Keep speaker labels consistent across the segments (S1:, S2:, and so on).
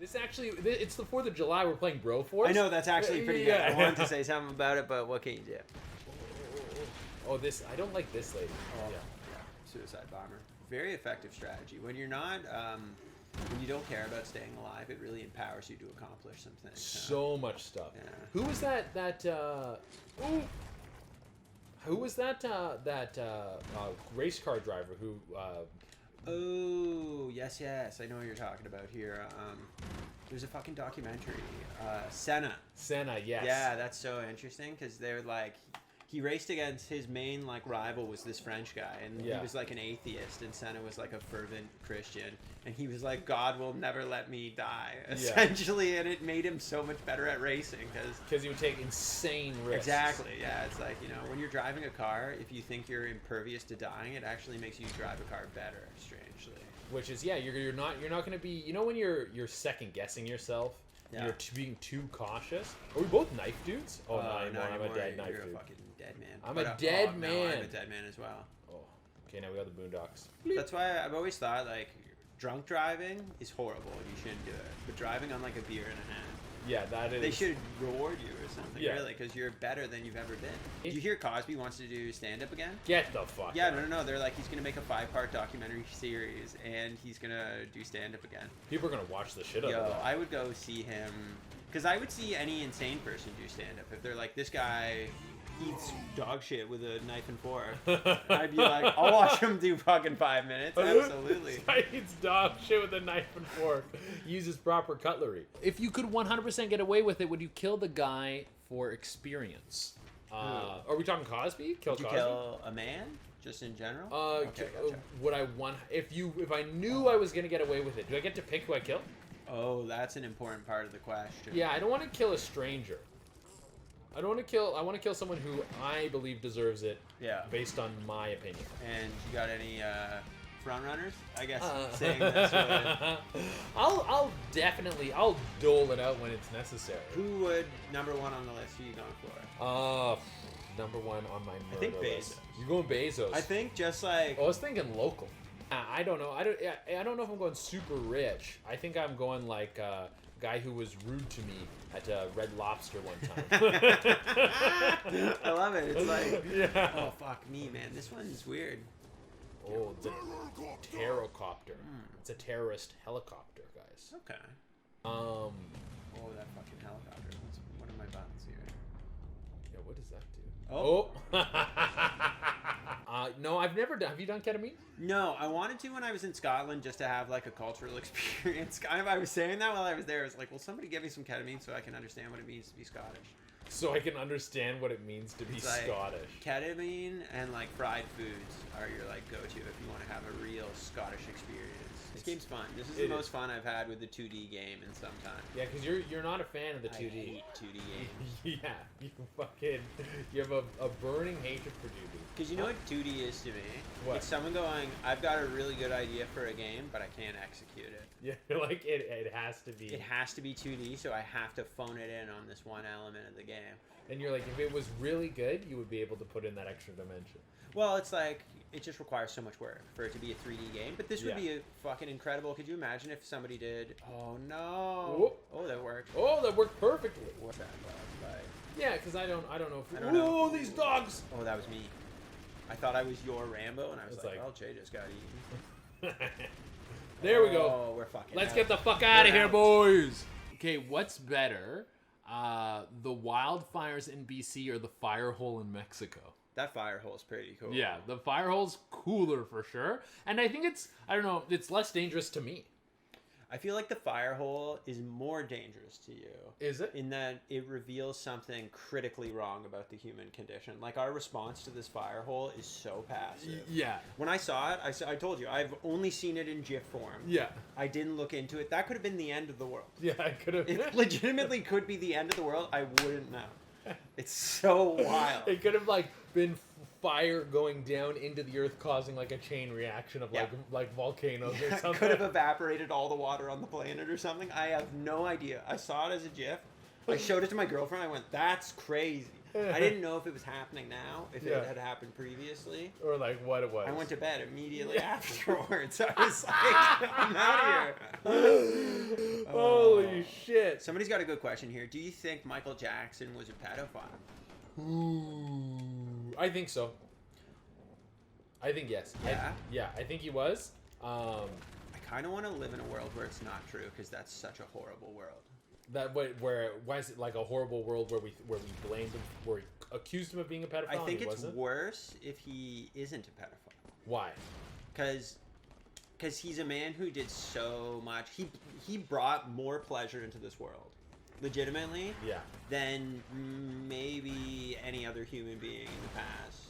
S1: It's the 4th of July. We're playing Broforce.
S2: I know, that's actually pretty good. I wanted to say something about it, but what can you do?
S1: Oh, this. I don't like this lady.
S2: Oh, yeah. Suicide bomber. Very effective strategy. When you're not, when you don't care about staying alive, it really empowers you to accomplish some things.
S1: So much stuff.
S2: Yeah.
S1: Who was that? Who was that? Race car driver who?
S2: Oh, yes. I know what you're talking about here. There's a fucking documentary. Senna.
S1: Senna, yes.
S2: Yeah, that's so interesting because they're like, he raced against his main like rival was this French guy, and he was like an atheist, and Senna was like a fervent Christian, and he was like, God will never let me die, essentially, and it made him so much better at racing because
S1: he would take insane risks.
S2: Exactly, yeah. It's like, you know, when you're driving a car, if you think you're impervious to dying, it actually makes you drive a car better, strangely.
S1: Which is, you're not going to be, you know, when you're second guessing yourself. Yeah. You're being too cautious. Are we both knife dudes? Oh, no, I'm a dead knife dude.
S2: You're a fucking dead man.
S1: I'm a dead man.
S2: No, I'm a dead man as well.
S1: Oh, okay, now we got the Boondocks.
S2: That's why I've always thought, like, drunk driving is horrible and you shouldn't do it. But driving on, like, a beer and a half.
S1: Yeah, that is...
S2: They should reward you or something, really, because you're better than you've ever been. Did you hear Cosby wants to do stand-up again?
S1: Get the fuck
S2: Yeah,
S1: out.
S2: no. They're like, he's going to make a 5-part documentary series, and he's going to do stand-up again.
S1: People are going to watch the shit out of that.
S2: I would go see him... Because I would see any insane person do stand-up. If they're like, this guy eats dog shit with a knife and fork, I'd be like, I'll watch him do fucking 5 minutes. Absolutely.
S1: This guy eats dog shit with a knife and fork. Uses proper cutlery. If you could 100% get away with it, would you kill the guy for experience? Are we talking Cosby?
S2: Would you kill a man? Just in general?
S1: Okay, gotcha. Would I want... If I knew I was going to get away with it, do I get to pick who I kill?
S2: Oh, that's an important part of the question.
S1: Yeah, I don't want to kill a stranger. I want to kill someone who I believe deserves it. Yeah. Based on my opinion.
S2: And you got any front runners? I guess saying this way.
S1: I'll dole it out when it's necessary.
S2: Who would number one on the list? Who are you going for?
S1: Number one on my
S2: I think Bezos.
S1: List. You're going Bezos.
S2: I think just like...
S1: I was thinking local. I don't know. I don't know if I'm going super rich. I think I'm going like a guy who was rude to me at Red Lobster one time.
S2: I love it. It's like, oh fuck me, man. This one's weird.
S1: Oh, the Terrocopter. It's a terrorist helicopter, guys.
S2: Okay.
S1: Oh,
S2: that fucking helicopter. What are my buttons here?
S1: Yeah, what does that do?
S2: Oh.
S1: No, I've never done. Have you done ketamine?
S2: No, I wanted to when I was in Scotland just to have like a cultural experience. Kind of, I was saying that while I was there. I was like, will somebody give me some ketamine so I can understand what it means to be Scottish?
S1: So I can understand what it means to be Scottish.
S2: Ketamine and like fried foods are your like go-to if you want to have a real Scottish experience. This game's fun. This is the most fun I've had with the 2D game in some time.
S1: Yeah, because you're not a fan of the 2D.
S2: I hate 2D games.
S1: Yeah, you have a burning hatred for 2D.
S2: Because you know what 2D is to me?
S1: What?
S2: It's someone going, I've got a really good idea for a game, but I can't execute it.
S1: Yeah, like it has to be.
S2: It has to be 2D, so I have to phone it in on this one element of the game.
S1: And you're like, if it was really good, you would be able to put in that extra dimension.
S2: Well, it's like, it just requires so much work for it to be a 3D game. But this would be a fucking incredible. Could you imagine if somebody did... Oh, no.
S1: Whoop.
S2: Oh, that worked.
S1: Oh, that worked perfectly.
S2: What's that about? Like...
S1: Yeah, because I don't know if...
S2: I don't know.
S1: Oh, these dogs!
S2: Oh, that was me. I thought I was your Rambo, and I was like, oh, Jay just got eaten.
S1: There we go.
S2: Oh, we're fucking
S1: Let's get the fuck out of here, boys. Okay, what's better? The wildfires in BC or the fire hole in Mexico?
S2: That fire hole's pretty cool.
S1: Yeah, the fire hole's cooler for sure. And I think it's less dangerous to me.
S2: I feel like the fire hole is more dangerous to you.
S1: Is it?
S2: In that it reveals something critically wrong about the human condition. Like, our response to this fire hole is so passive.
S1: Yeah.
S2: When I saw it, I told you, I've only seen it in GIF form.
S1: Yeah.
S2: I didn't look into it. That could have been the end of the world.
S1: Yeah, it could have.
S2: It legitimately could be the end of the world. I wouldn't know. It's so wild.
S1: It could have, like, been fire going down into the earth, causing like a chain reaction of like volcanoes or something.
S2: Could have evaporated all the water on the planet or something. I have no idea. I saw it as a GIF. I showed it to my girlfriend. I went, "That's crazy." I didn't know if it was happening now, if it had happened previously,
S1: or like what it was.
S2: I went to bed immediately afterwards. I was like, "I'm out of here."
S1: Holy Holy shit.
S2: Somebody's got a good question here. Do you think Michael Jackson was a pedophile?
S1: Ooh, I think so. I think yes.
S2: Yeah?
S1: I think he was.
S2: I kind of want to live in a world where it's not true, because that's such a horrible world.
S1: Why is it like a horrible world where we blamed him, where we accused him of being a pedophile?
S2: I think it's
S1: wasn't?
S2: worse if he isn't a pedophile.
S1: Why?
S2: Because he's a man who did so much. He brought more pleasure into this world, legitimately, than maybe any other human being in the past.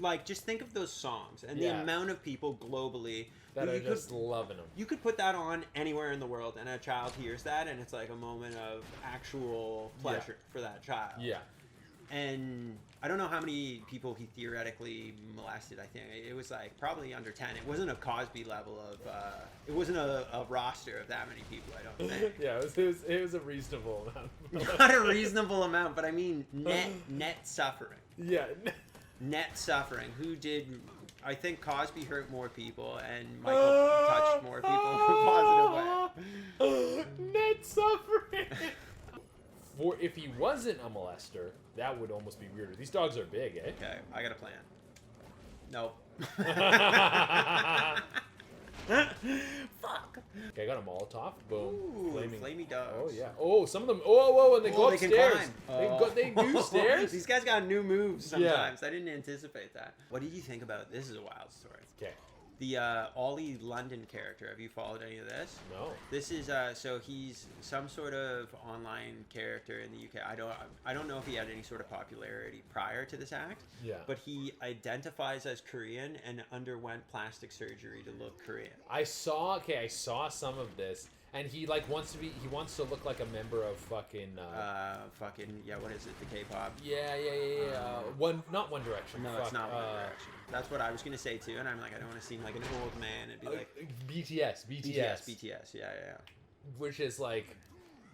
S2: Like, just think of those songs and the amount of people globally
S1: that are just loving them.
S2: You could put that on anywhere in the world, and a child hears that, and it's like a moment of actual pleasure for that child.
S1: Yeah.
S2: And I don't know how many people he theoretically molested. I think it was like probably under 10. It wasn't a Cosby level of. It wasn't a roster of that many people. I don't think.
S1: Yeah, it was a reasonable amount.
S2: Not a reasonable amount, but I mean net suffering.
S1: Yeah.
S2: Net suffering. Who did? I think Cosby hurt more people, and Michael touched more people in a positive way.
S1: Net suffering. For if he wasn't a molester, that would almost be weirder. These dogs are big, eh?
S2: Okay, I got a plan. Nope. Fuck.
S1: Okay, I got a Molotov. Boom.
S2: Ooh, flamey dogs.
S1: Oh yeah. Oh, some of them. Oh, and they go upstairs. They do stairs.
S2: These guys got new moves sometimes. I didn't anticipate that. What did you think about this? Is a wild story.
S1: Okay.
S2: The Ollie London character. Have you followed any of this?
S1: No.
S2: This is so he's some sort of online character in the UK. I don't know if he had any sort of popularity prior to this act. Yeah. But he identifies as Korean and underwent plastic surgery to look Korean.
S1: I saw some of this, and he wants to look like a member of fucking
S2: what is it? The K-pop.
S1: Not One Direction.
S2: No, it's not One Direction. That's what I was gonna say too, and I'm like, I don't want to seem like an old man and be like BTS. Yeah.
S1: Which is like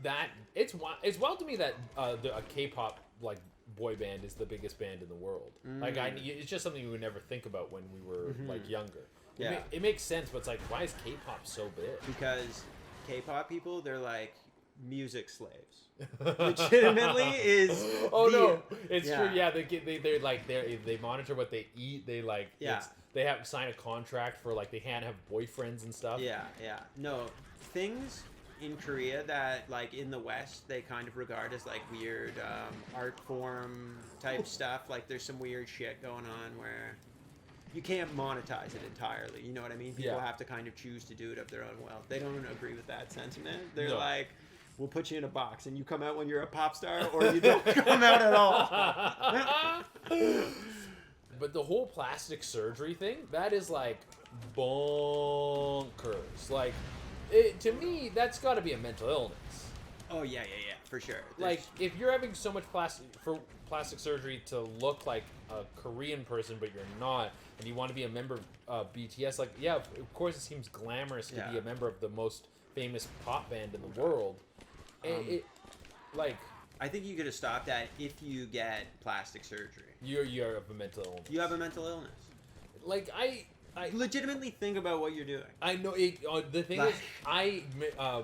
S1: that. It's wild to me that a K-pop like boy band is the biggest band in the world. Like it's just something we would never think about when we were like younger. Yeah, it makes sense, but it's like, why is K-pop so big?
S2: Because K-pop people, they're like music slaves. Legitimately is.
S1: No, it's true. Yeah, they monitor what they eat. They they have sign a contract for they can't have boyfriends and stuff.
S2: Yeah. No, things in Korea that in the West they kind of regard as weird art form type stuff. Like there's some weird shit going on where you can't monetize it entirely. You know what I mean? People have to kind of choose to do it of their own will. They don't agree with that sentiment. They're like, we'll put you in a box and you come out when you're a pop star, or you don't come out at all.
S1: But the whole plastic surgery thing, that is bonkers. To me, that's got to be a mental illness.
S2: Oh yeah, for sure.
S1: If you're having so much plastic surgery to look like a Korean person, but you're not, and you want to be a member of BTS, of course it seems glamorous to be a member of the most famous pop band in the world.
S2: I think you could have stopped that if you get plastic surgery.
S1: You have a mental illness.
S2: You have a mental illness.
S1: I
S2: legitimately think about what you're doing.
S1: I know it. The thing is,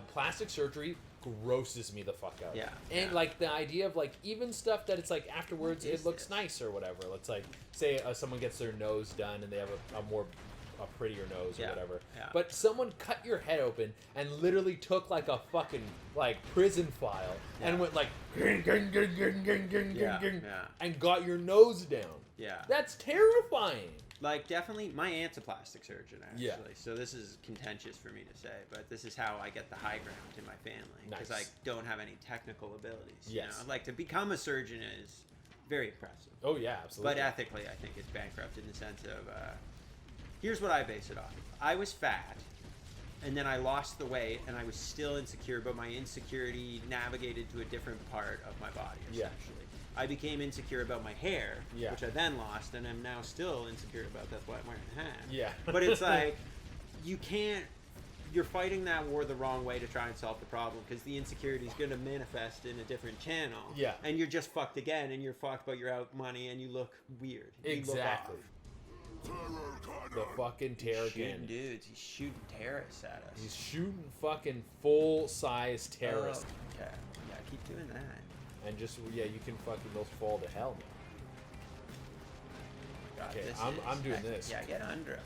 S1: plastic surgery grosses me the fuck out.
S2: Yeah.
S1: And the idea of even stuff that it's afterwards it looks nice or whatever. Let's say someone gets their nose done and they have a prettier nose or whatever. Yeah. But someone cut your head open and literally took a fucking prison file and went and got your nose down. Yeah. That's terrifying.
S2: Definitely, my aunt's a plastic surgeon, actually. Yeah. So this is contentious for me to say, but this is how I get the high ground in my family. Because I don't have any technical abilities. Yes. You know? To become a surgeon is very impressive.
S1: Oh, yeah, absolutely.
S2: But ethically, I think it's bankrupt in the sense of, here's what I base it off. I was fat, and then I lost the weight, and I was still insecure, but my insecurity navigated to a different part of my body, essentially. Yeah. I became insecure about my hair, which I then lost, and I'm now still insecure about. That's why I'm wearing a hat. Yeah. But it's you're fighting that war the wrong way to try and solve the problem, because the insecurity is going to manifest in a different channel. Yeah. And you're just fucked again, and you're fucked, but you're out money, and you look weird.
S1: Exactly. The fucking Terrakin.
S2: He's shooting dudes. He's shooting terrorists at us.
S1: He's shooting fucking full-size terrorists.
S2: Oh, okay. Yeah, keep doing that.
S1: And just, yeah, you can fucking, they'll fall to hell now.
S2: God,
S1: okay, I'm doing this.
S2: Yeah, get under him.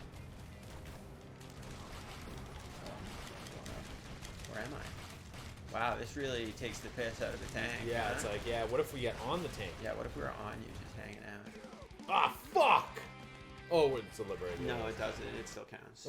S2: Where am I? Wow, this really takes the piss out of the tank.
S1: Yeah,
S2: huh?
S1: it's like, yeah, what if we get on the tank?
S2: Yeah, what if we were on you just hanging out?
S1: Ah, fuck! Oh, it's a liberator.
S2: No, it doesn't. It still counts.